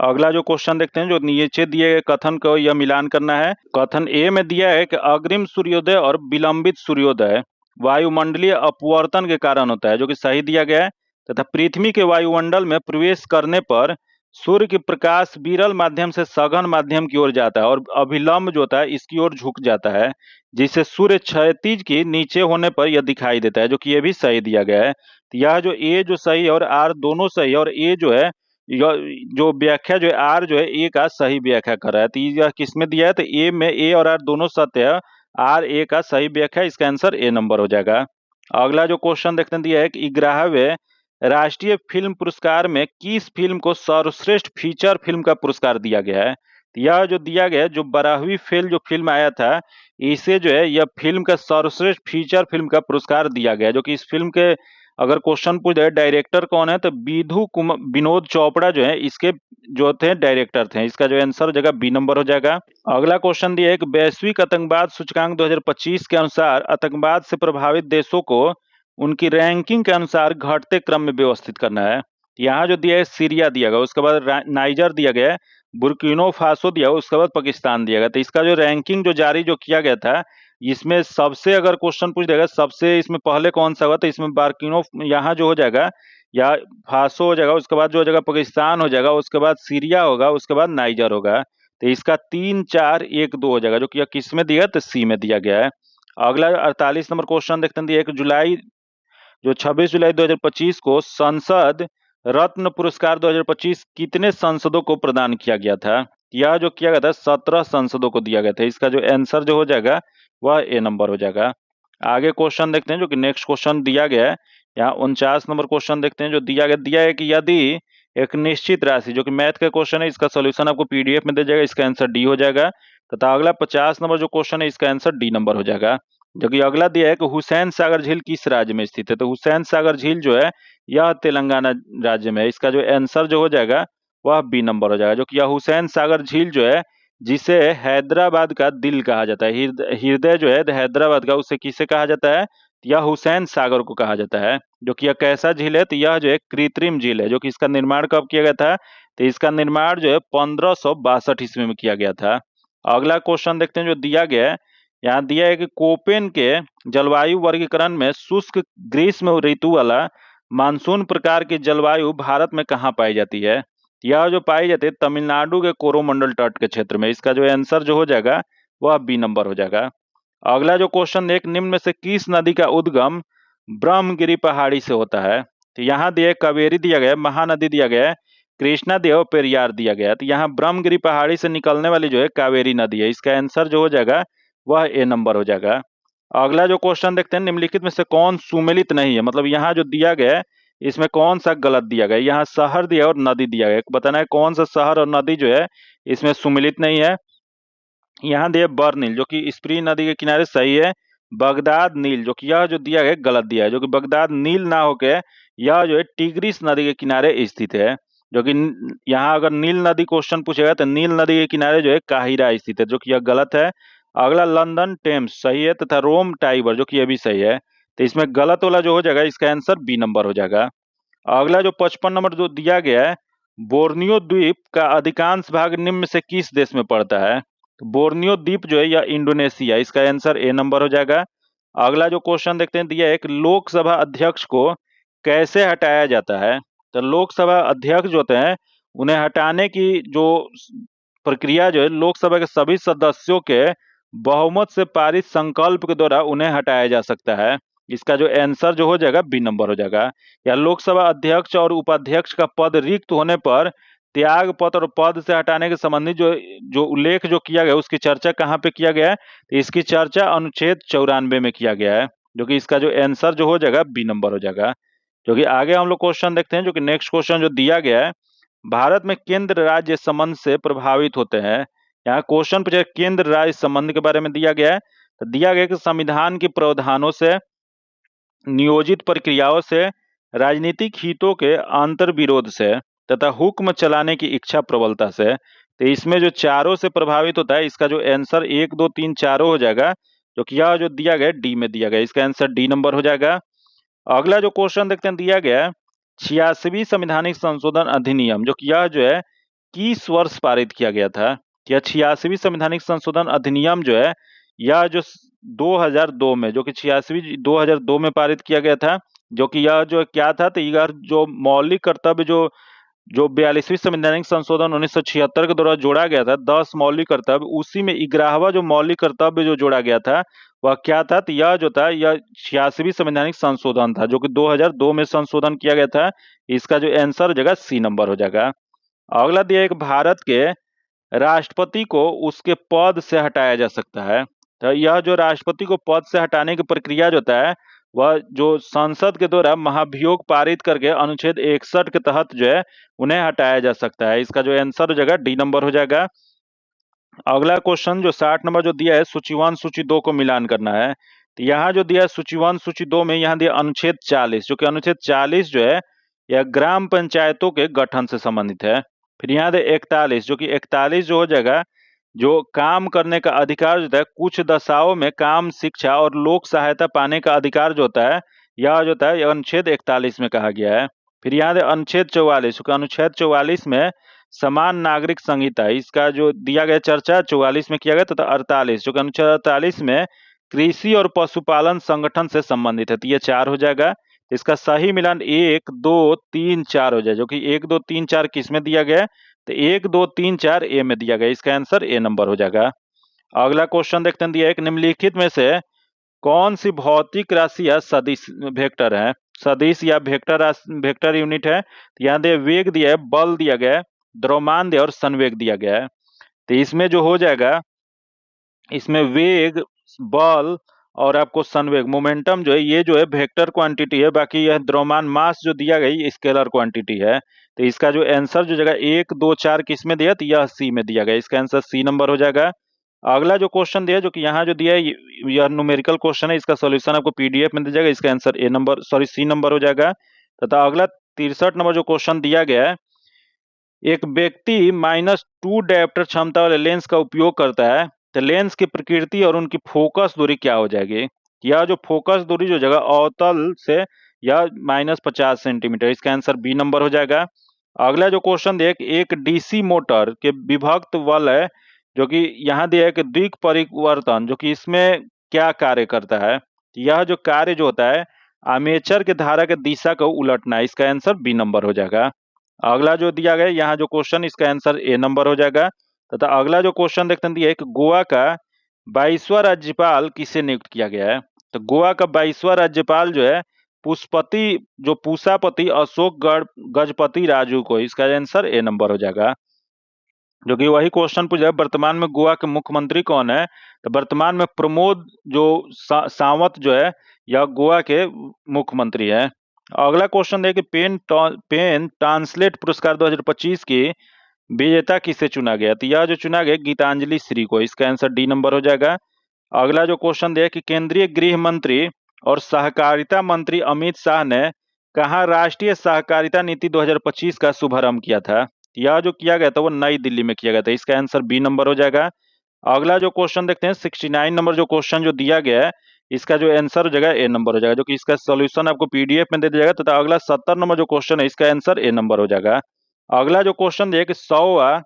अगला जो क्वेश्चन देखते हैं, जो नीचे दिए गए कथन को यह मिलान करना है। कथन ए में दिया है कि अग्रिम सूर्योदय और विलंबित सूर्योदय वायुमंडलीय अपवर्तन के कारण होता है, जो कि सही दिया गया है। तथा पृथ्वी के वायुमंडल में प्रवेश करने पर सूर्य की प्रकाश विरल माध्यम से सघन माध्यम की ओर जाता है और अभिलंब जो होता है इसकी ओर झुक जाता है, जिससे सूर्य क्षैतिज के नीचे होने पर यह दिखाई देता है, जो कि यह भी सही दिया गया है। तो यह जो ए जो सही है और आर दोनों सही है, और ए जो है यह जो व्याख्या जो है आर जो है ए का सही व्याख्या कर रहा है। तो यह किसमें दिया है? तो ए में ए और आर दोनों सत्य है, आर ए का सही व्याख्या, इसका आंसर ए नंबर हो जाएगा। अगला जो क्वेश्चन देखते हैं, दिया है कि 11वें राष्ट्रीय फिल्म पुरस्कार में किस फिल्म को सर्वश्रेष्ठ फीचर फिल्म का पुरस्कार दिया गया है? यह जो दिया गया जो 12वीं फेल जो फिल्म आया था, इसे जो है यह फिल्म का सर्वश्रेष्ठ फीचर फिल्म का पुरस्कार दिया गया, जो कि इस फिल्म के अगर क्वेश्चन पूछ जाए डायरेक्टर कौन है तो विनोद चोपड़ा जो है इसके जो थे डायरेक्टर थे। इसका जो आंसर हो जाएगा बी नंबर हो जाएगा। अगला क्वेश्चन दिया है कि वैश्विक आतंकवाद सूचकांक 2025 के अनुसार आतंकवाद से प्रभावित देशों को उनकी रैंकिंग के अनुसार घटते क्रम में व्यवस्थित करना है। यहाँ जो दिया है सीरिया दिया गया, उसके बाद नाइजर दिया गया है, बुर्किनो फासो दिया, उसके बाद पाकिस्तान दिया गया। तो इसका जो रैंकिंग जो जारी जो किया गया था, इसमें सबसे अगर क्वेश्चन पूछ देगा सबसे इसमें पहले कौन सा होगा, तो इसमें बार्किनो यहाँ जो हो जाएगा या फासो हो जाएगा, उसके बाद जो हो जाएगा पाकिस्तान हो जाएगा, उसके बाद सीरिया होगा, उसके बाद नाइजर होगा। तो इसका 3, 4, 1, 2 हो जाएगा, जो कि किस में दिया तो सी में दिया गया है। अगला 48 नंबर क्वेश्चन देखते हैं। 26 जुलाई 2025 को संसद रत्न पुरस्कार 2025 कितने सांसदों को प्रदान किया गया था? यह जो किया गया था 17 सांसदों को दिया गया था। इसका जो आंसर जो हो जाएगा वह ए नंबर हो जाएगा। आगे क्वेश्चन देखते हैं जो कि नेक्स्ट क्वेश्चन दिया गया है। यहाँ 49 नंबर क्वेश्चन देखते हैं जो दिया है कि यदि एक निश्चित राशि, जो कि मैथ का क्वेश्चन है, इसका सोल्यूशन आपको पीडीएफ में दे जाएगा, इसका आंसर डी हो जाएगा। तथा अगला 50 नंबर जो क्वेश्चन है इसका आंसर डी नंबर हो जाएगा। जो कि अगला दिया है कि हुसैन सागर झील किस राज्य में स्थित है? तो हुसैन सागर झील जो है यह तेलंगाना राज्य में है। इसका जो आंसर जो हो जाएगा वह बी नंबर हो जाएगा। जो कि यह हुसैन सागर झील जो है जिसे हैदराबाद का दिल कहा जाता है, हृदय जो है हैदराबाद का, उसे किसे कहा जाता है? यह हुसैन सागर को कहा जाता है। जो कि यह कैसा झील है? तो यह जो है कृत्रिम झील है। जो कि इसका निर्माण कब किया गया था? तो इसका निर्माण जो है 1562 ईस्वी में किया गया था। अगला क्वेश्चन देखते हैं जो दिया गया है। यहाँ दिया है कि कोपेन के जलवायु वर्गीकरण में शुष्क ग्रीष्म ऋतु वाला मानसून प्रकार की जलवायु भारत में कहाँ पाई जाती है? यह जो पाई जाती है तमिलनाडु के कोरोमंडल तट के क्षेत्र में। इसका जो आंसर जो हो जाएगा वह बी नंबर हो जाएगा। अगला जो क्वेश्चन, एक निम्न में से किस नदी का उद्गम ब्रह्मगिरी पहाड़ी से होता है? तो यहाँ दिया है कावेरी दिया गया है, महानदी दिया गया है, कृष्णा दिया और पेरियार दिया गया है। तो यहाँ ब्रह्मगिरी पहाड़ी से निकलने वाली जो है कावेरी नदी है। इसका आंसर जो हो जाएगा वह ए नंबर हो जाएगा। अगला जो क्वेश्चन देखते हैं, निम्नलिखित में से कौन सुमेलित नहीं है? मतलब यहाँ जो दिया गया है इसमें कौन सा गलत दिया गया है? यहाँ शहर दिया और नदी दिया गया है, बताना है कौन सा शहर और नदी जो है इसमें सुमेलित नहीं है। यहाँ दिया बर्निल जो कि स्प्री नदी के किनारे सही है। बगदाद नील जो कि यह जो दिया है गलत दिया है, जो कि बगदाद नील ना होके यह जो है टिग्रिस नदी के किनारे स्थित है। जो कि यहाँ अगर नील नदी क्वेश्चन पूछेगा तो नील नदी के किनारे जो है काहिरा स्थित है, जो कि यह गलत है। अगला लंदन टेम्स सही है तथा रोम टाइबर जो कि यह भी सही है। तो इसमें गलत वाला जो हो जाएगा इसका आंसर बी नंबर हो जाएगा। अगला जो 55 नंबर जो दिया गया है, बोर्नियो द्वीप का अधिकांश भाग निम्न में से किस देश में पड़ता है? तो बोर्नियो द्वीप जो है यह इंडोनेशिया, इसका आंसर ए नंबर हो जाएगा। अगला जो क्वेश्चन देखते हैं दिया है कि लोकसभा अध्यक्ष को कैसे हटाया जाता है? तो लोकसभा अध्यक्ष जो होते हैं उन्हें हटाने की जो प्रक्रिया जो है लोकसभा के सभी सदस्यों के बहुमत से पारित संकल्प के द्वारा उन्हें हटाया जा सकता है। इसका जो आंसर जो हो जाएगा बी नंबर हो जाएगा। या लोकसभा अध्यक्ष और उपाध्यक्ष का पद रिक्त होने पर त्याग पत्र और पद से हटाने के संबंधी जो जो उल्लेख जो किया गया उसकी चर्चा कहाँ पे किया गया है? तो इसकी चर्चा अनुच्छेद 94 में किया गया है। जो कि इसका जो आंसर जो हो जाएगा बी नंबर हो जाएगा। जो कि आगे हम लोग क्वेश्चन देखते हैं, जो कि नेक्स्ट क्वेश्चन जो दिया गया है, भारत में केंद्र राज्य संबंध से प्रभावित होते हैं। यहाँ क्वेश्चन पूछा केंद्र राज्य संबंध के बारे में दिया गया है। तो दिया गया कि संविधान के प्रावधानों से, नियोजित प्रक्रियाओं से, राजनीतिक हितों के अंतर विरोध से तथा हुक्म चलाने की इच्छा प्रबलता से। तो इसमें जो चारों से प्रभावित होता है इसका जो आंसर 1, 2, 3 चारों हो जाएगा। जो कि यह जो दिया गया डी में दिया गया, इसका आंसर डी नंबर हो जाएगा। अगला जो क्वेश्चन देखते हैं दिया गया है 86वीं संवैधानिक संशोधन अधिनियम, जो कि यह जो है किस वर्ष पारित किया गया था? यह 86वीं संवैधानिक संशोधन अधिनियम जो है यह जो 2002 में, जो कि 86वीं 2002 में पारित किया गया था। जो कि यह जो क्या था, तो यह जो मौलिक कर्तव्य जो जो 42वीं संवैधानिक संशोधन 1976 के द्वारा जोड़ा गया था 10 मौलिक कर्तव्य, उसी में 11वां जो मौलिक कर्तव्य जो जोड़ा गया था वह क्या था? तो यह जो था यह 86वीं संवैधानिक संशोधन था, जो कि 2002 में संशोधन किया गया था। इसका जो आंसर हो जाएगा सी नंबर हो जाएगा। अगला दिया है कि भारत के राष्ट्रपति को उसके पद से हटाया जा सकता है। तो यह जो राष्ट्रपति को पद से हटाने की प्रक्रिया जो होता है वह जो संसद के द्वारा महाभियोग पारित करके अनुच्छेद 61 के तहत जो है उन्हें हटाया जा सकता है। इसका जो आंसर हो जाएगा डी नंबर हो जाएगा। अगला क्वेश्चन जो 60 नंबर जो दिया है, सूची 1 सूची 2 को मिलान करना है। तो यहाँ जो दिया है सूची 1 सूची 2 में यहाँ दिया अनुच्छेद 40, जो कि अनुच्छेद 40 जो है यह ग्राम पंचायतों के गठन से संबंधित है। फिर यहाँ दे 41, जो कि 41 जो हो जाएगा, जो काम करने का अधिकार जो होता है, कुछ दशाओं में काम, शिक्षा और लोक सहायता पाने का अधिकार जो होता है, यह जो होता है यह अनुच्छेद 41 में कहा गया है। फिर यहाँ दे अनुच्छेद 44, क्योंकि अनुच्छेद 44 में समान नागरिक संहिता, इसका जो दिया गया चर्चा 44 में किया गया, तथा 48 जो कि अनुच्छेद 48 में कृषि और पशुपालन संगठन से संबंधित है। तो ये 4 हो जाएगा। इसका सही मिलान 1 2 3 4 हो जाए, जो कि 1 2 3 4 किस में दिया गया है? तो 1 2 3 4 ए में दिया गया। इसका आंसर ए नंबर हो जाएगा। अगला क्वेश्चन देखते हैं, दिया एक निम्नलिखित में से कौन सी भौतिक राशि या सदिश वेक्टर है? सदिश या वेक्टर यूनिट है। तो यहाँ दे वेग दिया है, बल दिया गया है, द्रव्यमान दिया और संवेग दिया गया है। तो इसमें जो हो जाएगा, इसमें वेग, बल और आपको संवेग, मोमेंटम जो है, ये जो है वेक्टर क्वांटिटी है, बाकी यह द्रव्यमान मास जो दिया गया ये स्केलर क्वांटिटी है। तो इसका जो आंसर जो जगह 1 2 4 किस में दिया, तो यह सी में दिया गया। इसका आंसर सी नंबर हो जाएगा। अगला जो क्वेश्चन दिया, जो कि यहाँ जो दिया है यह न्यूमेरिकल क्वेश्चन है, इसका सॉल्यूशन आपको पीडीएफ में दिया जाएगा। इसका answer A number C number हो जाएगा। तथा अगला 63 नंबर जो क्वेश्चन दिया गया है, एक व्यक्ति -2 डायोप्टर क्षमता वाले लेंस का उपयोग करता है, तो लेंस की प्रकृति और उनकी फोकस दूरी क्या हो जाएगी? यह जो फोकस दूरी जो जगह अवतल से यह -50 सेंटीमीटर, इसका आंसर बी नंबर हो जाएगा। अगला जो क्वेश्चन देख, एक डीसी मोटर के विभक्त बल है, जो कि यहाँ दिया है कि द्विक परिवर्तन, जो कि इसमें क्या कार्य करता है? यह जो कार्य जो होता है, आर्मेचर के धारा के दिशा को उलटना है। इसका आंसर बी नंबर हो जाएगा। अगला जो दिया गया यहाँ जो क्वेश्चन, इसका आंसर ए नंबर हो जाएगा। तथा अगला जो क्वेश्चन देखते हैं, दिया है कि गोवा का 22वां राज्यपाल किसे नियुक्त किया गया है? तो गोवा का 22वां राज्यपाल जो है पूसापति अशोक गजपति राजू को। इसका आंसर ए नंबर हो जाएगा। जो कि वही क्वेश्चन पूछा है, वर्तमान में गोवा के मुख्यमंत्री कौन है? तो वर्तमान में प्रमोद जो सावंत जो है, यह गोवा के मुख्यमंत्री है। अगला क्वेश्चन है कि पेन ट्रांसलेट पुरस्कार 2025 की विजेता किसे चुना गया? तो यह जो चुना गया गीतांजलि श्री को। इसका आंसर डी नंबर हो जाएगा। अगला जो क्वेश्चन है कि केंद्रीय गृह मंत्री और सहकारिता मंत्री अमित शाह ने कहाँ राष्ट्रीय सहकारिता नीति 2025 का शुभारंभ किया था? यह जो किया गया था वो नई दिल्ली में किया गया था। इसका आंसर बी नंबर हो जाएगा। अगला जो क्वेश्चन देखते हैं, 69 नंबर जो क्वेश्चन जो दिया गया है, इसका जो आंसर हो जाएगा ए नंबर हो जाएगा, जो कि इसका सॉल्यूशन आपको पीडीएफ में दे दिया जाएगा। तथा अगला 70 नंबर जो क्वेश्चन है, इसका आंसर ए नंबर हो जाएगा। अगला जो क्वेश्चन है कि 100वां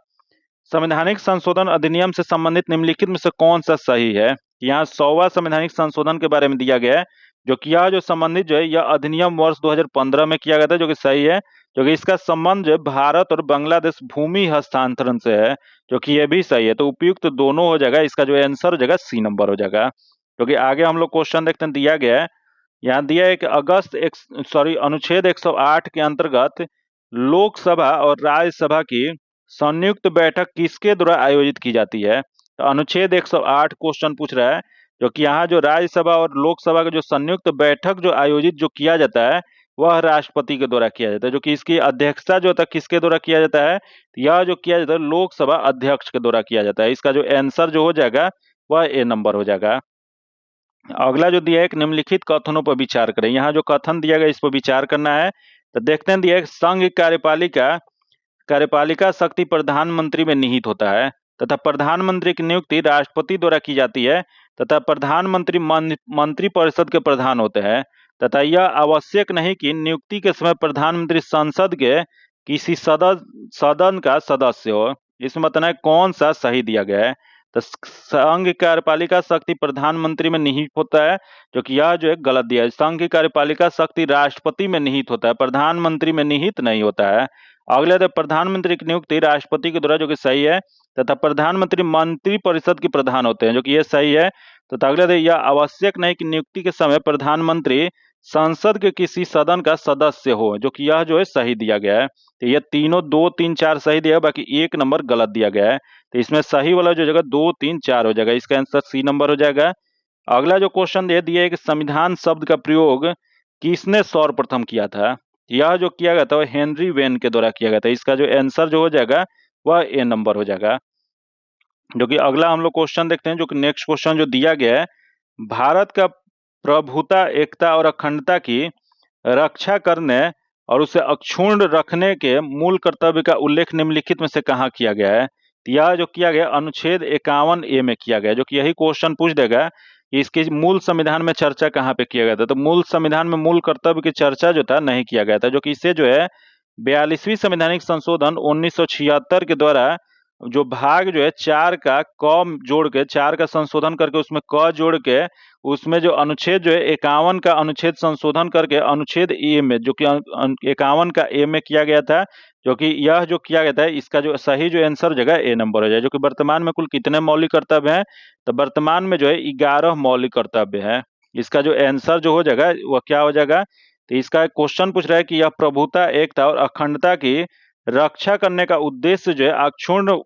संवैधानिक संशोधन अधिनियम से संबंधित निम्नलिखित में से कौन सा सही है? यहाँ 100वां संवैधानिक संशोधन के बारे में दिया गया है, जो कि यह जो संबंधित जो है यह अधिनियम वर्ष 2015 में किया गया था, जो कि सही है। जो कि इसका संबंध जो है भारत और बांग्लादेश भूमि हस्तांतरण से है, जो कि यह भी सही है। तो उपयुक्त तो दोनों हो जाएगा। इसका जो आंसर हो जाएगा सी नंबर हो जाएगा। क्योंकि आगे हम लोग क्वेश्चन देखते हैं, दिया गया है यहाँ दिया है कि अनुच्छेद 108 के अंतर्गत लोकसभा और राज्यसभा की संयुक्त बैठक किसके द्वारा आयोजित की जाती है? तो अनुच्छेद 108 क्वेश्चन पूछ रहा है, जो कि यहाँ जो राज्यसभा और लोकसभा का जो संयुक्त बैठक जो आयोजित जो किया जाता है, वह राष्ट्रपति के द्वारा किया जाता है। जो कि इसकी अध्यक्षता जो होता है किसके द्वारा किया जाता है? यह जो किया जाता है लोकसभा अध्यक्ष के द्वारा किया जाता है। इसका जो आंसर जो हो जाएगा वह ए नंबर हो जाएगा। अगला जो दिया है, एक निम्नलिखित कथनों पर विचार करें। यहाँ जो कथन दिया गया इस पर विचार करना है। तो देखते हैं, दिया है संघ कार्यपालिका शक्ति प्रधानमंत्री में निहित होता है, तथा प्रधानमंत्री की नियुक्ति राष्ट्रपति द्वारा की जाती है, तथा प्रधानमंत्री मंत्री परिषद के प्रधान होते हैं, तथा यह आवश्यक नहीं कि नियुक्ति के समय प्रधानमंत्री संसद के किसी सदन का सदस्य हो। इसमें बताना है कौन सा सही दिया गया है। तो संघ की कार्यपालिका शक्ति प्रधानमंत्री में निहित होता है, जो कि यह जो है गलत दिया है। संघ की कार्यपालिका शक्ति राष्ट्रपति में निहित होता है, प्रधानमंत्री में निहित नहीं होता है। अगले तो प्रधानमंत्री की नियुक्ति राष्ट्रपति के द्वारा, जो कि सही है, तथा प्रधानमंत्री मंत्री परिषद के प्रधान होते हैं, जो कि यह सही है। तथा अगले तो यह आवश्यक नहीं कि नियुक्ति के समय प्रधानमंत्री संसद के किसी सदन का सदस्य हो, जो कि यह जो है सही दिया गया है। तो यह तीनों 2 3 4 सही दिया है, बाकी 1 नंबर गलत दिया गया है। तो इसमें सही वाला जो जगह 2 3 4 हो जाएगा। इसका आंसर सी नंबर हो जाएगा। अगला जो क्वेश्चन दे दिया है कि संविधान शब्द का प्रयोग किसने सर्वप्रथम किया था? यह जो किया गया था वह हेनरी वेन के द्वारा किया गया था। इसका जो आंसर जो हो जाएगा वह ए नंबर हो जाएगा। जो कि अगला हम लोग क्वेश्चन देखते हैं, जो कि नेक्स्ट क्वेश्चन जो दिया गया है, भारत का प्रभुता, एकता और अखंडता की रक्षा करने और उसे अक्षुण्ण रखने के मूल कर्तव्य का उल्लेख निम्नलिखित में से कहाँ किया गया है? तो यह जो किया गया अनुच्छेद 51A में किया गया, जो कि यही क्वेश्चन पूछ देगा कि इसके मूल संविधान में चर्चा कहाँ पे किया गया था। तो मूल संविधान में मूल कर्तव्य की चर्चा जो था नहीं किया गया था, जो कि इसे जो है 42वीं संवैधानिक संशोधन 1976 के द्वारा जो भाग जो है 4 का क जोड़ के 4 का संशोधन करके उसमें क जोड़ के उसमें जो अनुच्छेद जो है 51 का अनुच्छेद संशोधन करके अनुच्छेद ए में, जो कि 51 का ए में किया गया था, जो कि यह जो किया गया था इसका जो सही जो आंसर जगह ए नंबर हो जाए। जो कि वर्तमान में कुल कितने मौलिक कर्तव्य हैं? तो वर्तमान में जो है 11 मौलिक कर्तव्य है। इसका जो आंसर जो हो जाएगा वह क्या हो जाएगा? तो इसका क्वेश्चन पूछ रहा है कि यह प्रभुता, एकता और अखंडता की रक्षा करने का उद्देश्य जो है अक्षुण्ण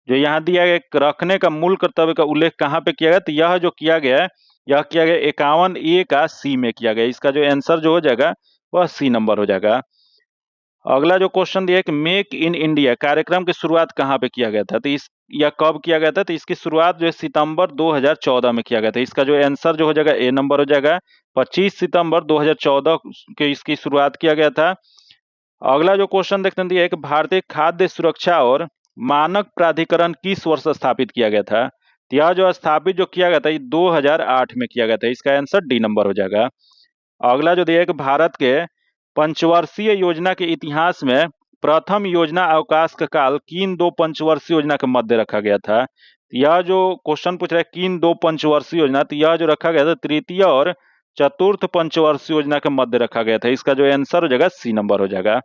जो यहाँ दिया गया रखने का मूल कर्तव्य का उल्लेख कहाँ पे किया गया? तो यह जो किया गया है, यह किया गया 51A का सी में किया गया। इसका जो आंसर जो हो जाएगा वह सी नंबर हो जाएगा। अगला जो क्वेश्चन दिया है कि मेक इन इंडिया कार्यक्रम की शुरुआत कहाँ पे किया गया था? तो इस या कब किया गया था? तो इसकी शुरुआत जो है सितंबर 2014 में किया गया था। इसका जो आंसर जो हो जाएगा ए नंबर हो जाएगा। 25 सितंबर 2014 के इसकी शुरुआत किया गया था। अगला जो क्वेश्चन देखते हैं दिया है कि भारतीय खाद्य सुरक्षा और मानक प्राधिकरण किस वर्ष स्थापित किया गया था? तो यह जो स्थापित जो किया गया था ये 2008 में किया गया था। इसका आंसर डी नंबर हो जाएगा। अगला जो दिया है कि भारत के पंचवर्षीय योजना के इतिहास में प्रथम योजना अवकाश का काल किन दो पंचवर्षीय योजना के मध्य रखा गया था? यह जो क्वेश्चन पूछ रहा है किन दो पंचवर्षीय योजना, तो यह जो रखा गया था तृतीय और चतुर्थ पंचवर्षीय योजना के मध्य रखा गया था। इसका जो आंसर हो जाएगा सी नंबर हो जाएगा।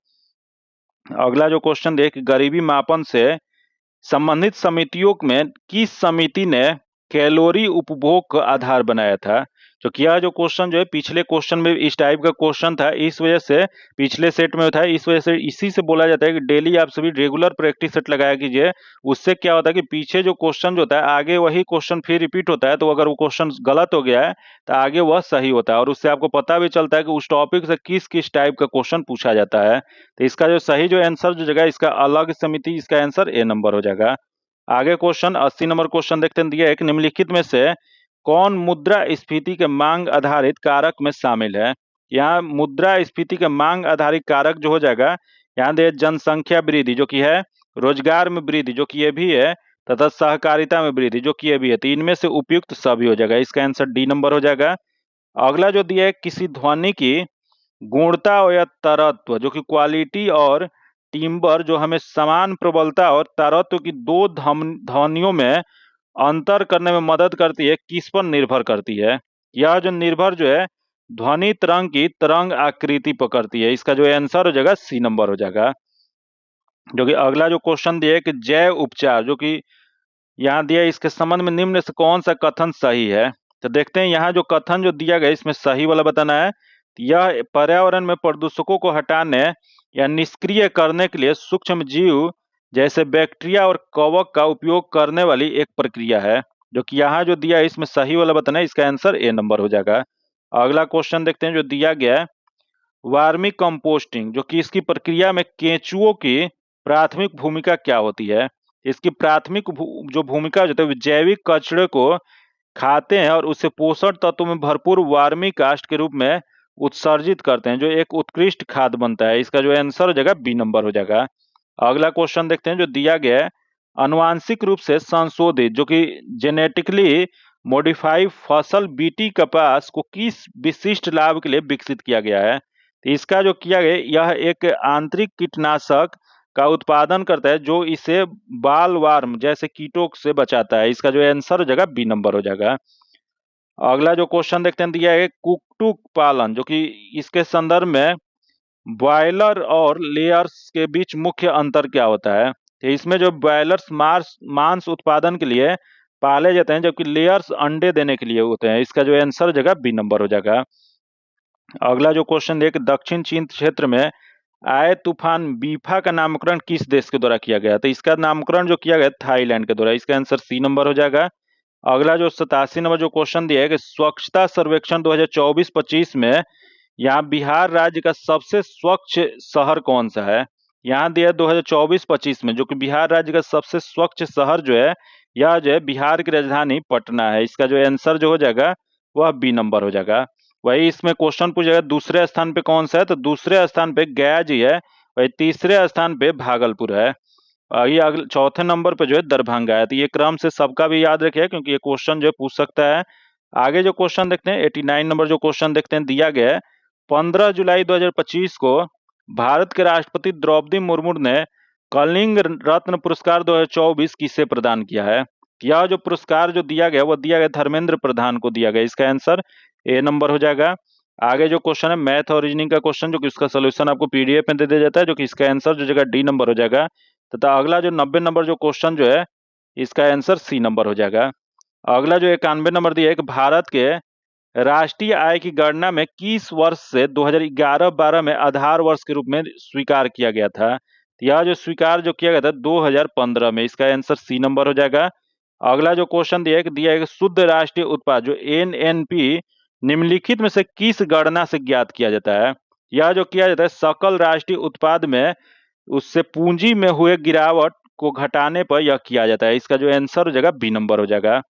अगला जो क्वेश्चन देख गरीबी मापन से संबंधित समितियों में किस समिति ने कैलोरी उपभोग का आधार बनाया था? तो क्या जो क्वेश्चन जो है पिछले क्वेश्चन में इस टाइप का क्वेश्चन था, इस वजह से पिछले सेट में था, इस वजह से इसी से बोला जाता है कि डेली आप सभी रेगुलर प्रैक्टिस सेट लगाया कीजिए। उससे क्या होता है कि पीछे जो क्वेश्चन जो होता है आगे वही क्वेश्चन फिर रिपीट होता है, तो अगर वो क्वेश्चन गलत हो गया है तो आगे वह सही होता है, और उससे आपको पता भी चलता है कि उस टॉपिक से किस किस टाइप का क्वेश्चन पूछा जाता है। तो इसका जो सही जो आंसर जो जगह इसका अलग समिति, इसका आंसर ए नंबर हो जाएगा। आगे क्वेश्चन 80 नंबर क्वेश्चन देखते हैं दिया है कि निम्नलिखित में से कौन मुद्रास्फीति के मांग आधारित कारक में शामिल है? यहाँ मुद्रास्फीति के मांग आधारित कारक जो हो जाएगा, यहाँ दे जनसंख्या वृद्धि जो कि है, रोजगार में वृद्धि जो कि ये भी है, तथा सहकारिता में वृद्धि जो कि ये भी है। तो इनमें से उपयुक्त सभी हो जाएगा। इसका आंसर डी नंबर हो जाएगा। अगला जो दिया है किसी ध्वनि की गुणता या तरत्व जो कि क्वालिटी और टिम्बर जो हमें समान प्रबलता और तरत्व की दो ध्वनियों में अंतर करने में मदद करती है, किस पर निर्भर करती है? यह जो निर्भर जो है ध्वनि तरंग की तरंग आकृति पकड़ती है। इसका जो आंसर हो जाएगा सी नंबर हो जाएगा। जो कि अगला जो क्वेश्चन दिया है कि जैव उपचार जो कि यहाँ दिया है, इसके संबंध में निम्न से कौन सा कथन सही है? तो देखते हैं यहाँ जो कथन जो दिया गया इसमें सही वाला बताना है। यह पर्यावरण में प्रदूषकों को हटाने या निष्क्रिय करने के लिए सूक्ष्म जीव जैसे बैक्टीरिया और कवक का उपयोग करने वाली एक प्रक्रिया है। जो कि यहाँ जो दिया है इसमें सही वाला बताना है। इसका आंसर ए नंबर हो जाएगा। अगला क्वेश्चन देखते हैं जो दिया गया है वार्मी कंपोस्टिंग जो कि इसकी प्रक्रिया में केंचुओं की प्राथमिक भूमिका क्या होती है? इसकी प्राथमिक जो भूमिका जो है जैविक कचरे को खाते हैं और उसे पोषण तत्वों में भरपूर वार्मी कास्ट के रूप में उत्सर्जित करते हैं, जो एक उत्कृष्ट खाद बनता है। इसका जो आंसर हो जाएगा बी नंबर हो जाएगा। अगला क्वेश्चन देखते हैं जो दिया गया है अनुवांशिक रूप से संशोधित जो कि जेनेटिकली मॉडिफाइड फसल बीटी कपास को किस विशिष्ट लाभ के लिए विकसित किया गया है? तो इसका जो किया गया यह एक आंतरिक कीटनाशक का उत्पादन करता है जो इसे बालवार्म जैसे कीटों से बचाता है। इसका जो आंसर हो जाएगा बी नंबर हो जाएगा। अगला जो क्वेश्चन देखते हैं दिया है कुक्कुट पालन जो कि इसके संदर्भ में बॉयलर और लेयर्स के बीच मुख्य अंतर क्या होता है? तो इसमें जो बॉयलर्स मांस उत्पादन के लिए पाले जाते हैं, जबकि लेयर्स अंडे देने के लिए होते हैं। इसका जो आंसर हो जाएगा बी नंबर हो जाएगा। अगला जो क्वेश्चन देख दक्षिण चीन क्षेत्र में आए तूफान बीफा का नामकरण किस देश के द्वारा किया गया? तो इसका नामकरण जो किया गया थाईलैंड के द्वारा। इसका आंसर सी नंबर हो जाएगा। अगला जो 87 नंबर जो क्वेश्चन दिया है कि स्वच्छता सर्वेक्षण 2024-25 में यहाँ बिहार राज्य का सबसे स्वच्छ शहर कौन सा है? यहाँ दिया है 2024-25 में जो कि बिहार राज्य का सबसे स्वच्छ शहर जो है यह जो है बिहार की राजधानी पटना है। इसका जो आंसर जो हो जाएगा वह बी नंबर हो जाएगा। वही इसमें क्वेश्चन पूछेगा दूसरे स्थान पे कौन सा है, तो दूसरे स्थान पे गया जी है। वही तीसरे स्थान पे भागलपुर है। ये अगले चौथे नंबर पे जो है दरभंगा है। तो ये क्रम से सबका भी याद रखिए, क्योंकि ये क्वेश्चन जो है पूछ सकता है। आगे जो क्वेश्चन देखते हैं 89 नंबर जो क्वेश्चन देखते हैं, दिया गया है 15 जुलाई 2025 को भारत के राष्ट्रपति द्रौपदी मुर्मू ने कलिंग रत्न पुरस्कार 2024 किसे प्रदान किया है। यह जो पुरस्कार जो दिया गया वो दिया गया धर्मेंद्र प्रधान को दिया गया। इसका आंसर ए नंबर हो जाएगा। आगे जो क्वेश्चन है मैथ और रीजनिंग का क्वेश्चन, जो कि इसका सोल्यूशन आपको पीडीएफ में दे दिया जाता है, जो कि इसका आंसर जो जगह डी नंबर हो जाएगा। तथा अगला जो 90 नंबर जो क्वेश्चन जो है इसका आंसर सी नंबर हो जाएगा। अगला जो 91 नंबर दिया है कि भारत के राष्ट्रीय आय की गणना में किस वर्ष से 2011-12 में आधार वर्ष के रूप में स्वीकार किया गया था। यह जो स्वीकार जो किया गया था 2015 में। इसका आंसर सी नंबर हो जाएगा। अगला जो क्वेश्चन दिया है कि शुद्ध राष्ट्रीय उत्पाद जो एनएनपी निम्नलिखित में से किस गणना से ज्ञात किया जाता है। यह जो किया जाता है सकल राष्ट्रीय उत्पाद में उससे पूंजी में हुए गिरावट को घटाने पर यह किया जाता है। इसका जो आंसर हो जाएगा बी नंबर हो जाएगा।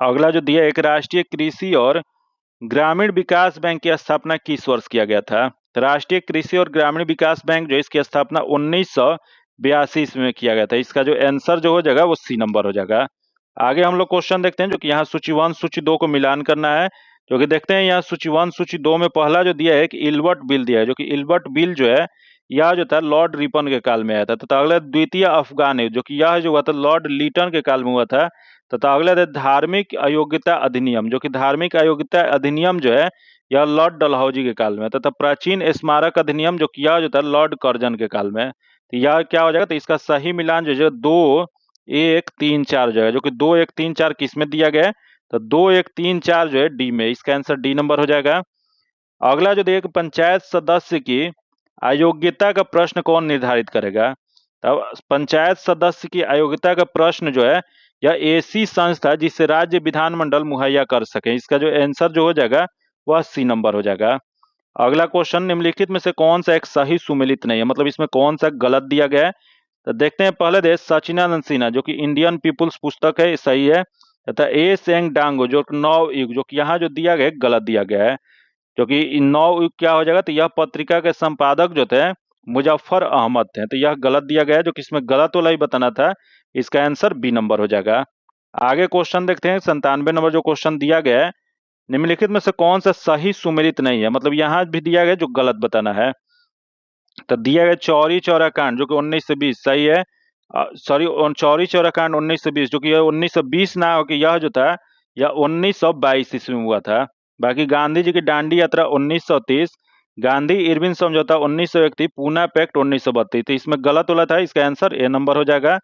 अगला जो दिया एक राष्ट्रीय कृषि और ग्रामीण विकास बैंक की स्थापना किस वर्ष किया गया था। तो राष्ट्रीय कृषि और ग्रामीण विकास बैंक जो इसकी स्थापना 1982 ईस्वी में किया गया था। इसका जो आंसर जो हो जाएगा वो सी नंबर हो जाएगा। आगे हम लोग क्वेश्चन देखते हैं, जो कि यहाँ सूची 1 सूची 2 को मिलान करना है। जो कि देखते हैं यहाँ सूची 1 सूची 2 में पहला जो दिया है एक इल्बर्ट बिल दिया है, जो कि इल्बर्ट बिल जो है यह जो था लॉर्ड रिपन के काल में आया था। तथा अगला द्वितीय अफगान युद्ध, जो कि यह जो हुआ था लॉर्ड लीटन के काल में हुआ था। तथा अगला था धार्मिक अयोग्यता अधिनियम, जो कि धार्मिक अयोग्यता अधिनियम जो है यह लॉर्ड डलहौजी के काल में। तथा प्राचीन स्मारक अधिनियम जो किया जो था लॉर्ड कर्जन के काल में। तो यह क्या हो जाएगा, तो इसका सही मिलान जो है 2 1 3 4 जो है, जो कि 2 1 3 4 किस में दिया गया है, तो 2 1 3 4 जो है डी में। इसका आंसर डी नंबर हो जाएगा। अगला जो देखिए पंचायत सदस्य की अयोग्यता का प्रश्न कौन निर्धारित करेगा। तब पंचायत सदस्य की अयोग्यता का प्रश्न जो है यह ऐसी संस्था जिसे राज्य विधानमंडल मुहैया कर सके। इसका जो आंसर जो हो जाएगा वह सी नंबर हो जाएगा। अगला क्वेश्चन निम्नलिखित में से कौन सा एक सही सुमेलित नहीं है, मतलब इसमें कौन सा गलत दिया गया है। तो देखते हैं पहले देश सचिदानंद सिन्हा, जो कि इंडियन पीपुल्स पुस्तक है, सही है। तथा ए सेंग डांगो जो नव युग, जो कि यहाँ जो दिया गया है गलत दिया गया है। जो कि नव युग क्या हो जाएगा, तो यह पत्रिका के संपादक जो थे मुजफ्फर अहमद थे। तो यह गलत दिया गया है, जो कि इसमें गलत वाला ही बताना था। इसका आंसर बी नंबर हो जाएगा। आगे क्वेश्चन देखते हैं 97 नंबर जो क्वेश्चन दिया गया है निम्नलिखित में से कौन सा सही सुमेलित नहीं है, मतलब यहाँ भी दिया गया जो गलत बताना है। तो दिया गया चौरी चौरा कांड जो कि 19 से 20 सही है। सॉरी चौरी चौरा कांड 19 से 20, जो कि 1920 ना हो कि यह जो था यह 1922 ईस्वी में हुआ था। बाकी गांधी जी की दांडी यात्रा 1930, गांधी इरविन समझौता 1931, पूना पैक्ट 1932। तो इसमें गलत वाला था। इसका आंसर ए नंबर हो जाएगा।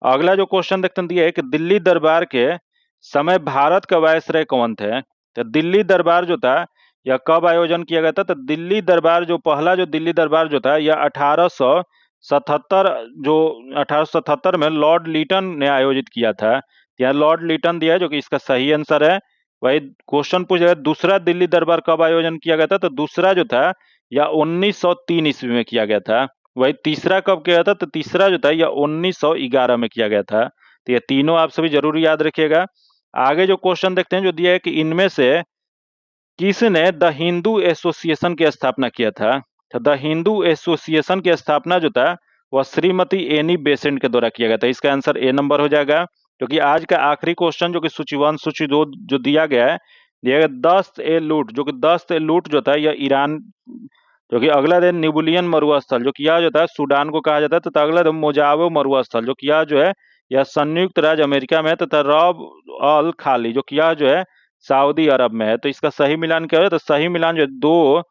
अगला जो क्वेश्चन देखते हैं दिया है कि दिल्ली दरबार के समय भारत का वायसराय कौन थे। तो दिल्ली दरबार जो था यह कब आयोजन किया गया था, तो दिल्ली दरबार जो पहला जो दिल्ली दरबार जो था यह 1877 में लॉर्ड लीटन ने आयोजित किया था। यहाँ लॉर्ड लीटन दिया है, जो कि इसका सही आंसर है। वही क्वेश्चन पूछ रहा है दूसरा दिल्ली दरबार कब आयोजन किया गया था, तो दूसरा जो था यह 1903 ईस्वी में किया गया था। वही तीसरा कब किया था, तो तीसरा जो था यह 1911 में किया गया था। तो ये तीनों आप सभी जरूर याद रखिएगा। आगे जो क्वेश्चन देखते हैं जो दिया है कि इनमें से किसने द हिंदू एसोसिएशन की स्थापना किया था। तो द हिंदू एसोसिएशन की स्थापना जो था वह श्रीमती एनी बेसेंट के द्वारा किया गया था। इसका आंसर ए नंबर हो जाएगा। क्योंकि आज का आखिरी क्वेश्चन जो कि सूची 1 सूची 2 जो दिया गया है, दस्त ए लूट, जो कि दस्त ए लूट जो था यह ईरान, जो कि अगला दिन निबुलियन मरुस्थल जो कि यह जो था सूडान को कहा जाता है। तथा अगला दिन मोजावो मरुस्थल जो कि यह जो है यह संयुक्त राज्य अमेरिका में है। तथा रब अल खाली जो कि यह जो है सऊदी अरब में है। तो इसका सही मिलान क्या है, तो सही मिलान जो है 2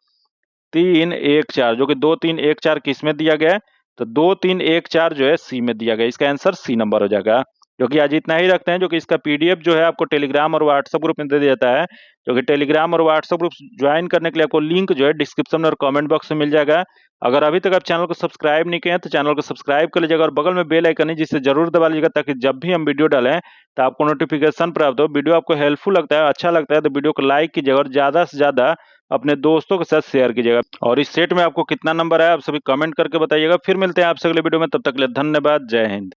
3 1 4, जो कि 2 3 1 4 किस में दिया गया है, तो 2 3 1 4 जो है सी में दिया गया। इसका आंसर सी नंबर हो जाएगा। जो कि आज इतना ही रखते हैं। जो कि इसका पीडीएफ जो है आपको टेलीग्राम और व्हाट्सएप ग्रुप में दे दिया जाता है। जो कि टेलीग्राम और व्हाट्सएप ग्रुप ज्वाइन करने के लिए आपको लिंक जो है डिस्क्रिप्शन और कमेंट बॉक्स में मिल जाएगा। अगर अभी तक आप चैनल को सब्सक्राइब नहीं किए हैं तो चैनल को सब्सक्राइब कर लीजिएगा और बगल में बेल आइकन है जिसे जरूर दबा लीजिएगा, ताकि जब भी हम वीडियो डालें तो आपको नोटिफिकेशन प्राप्त हो। वीडियो आपको हेल्पफुल लगता है, अच्छा लगता है तो वीडियो को लाइक कीजिएगा और ज्यादा से ज्यादा अपने दोस्तों के साथ शेयर कीजिएगा। और इस सेट में आपको कितना नंबर है आप सभी कमेंट करके बताइएगा। फिर मिलते हैं आपसे अगले वीडियो में, तब तक के लिए धन्यवाद। जय हिंद।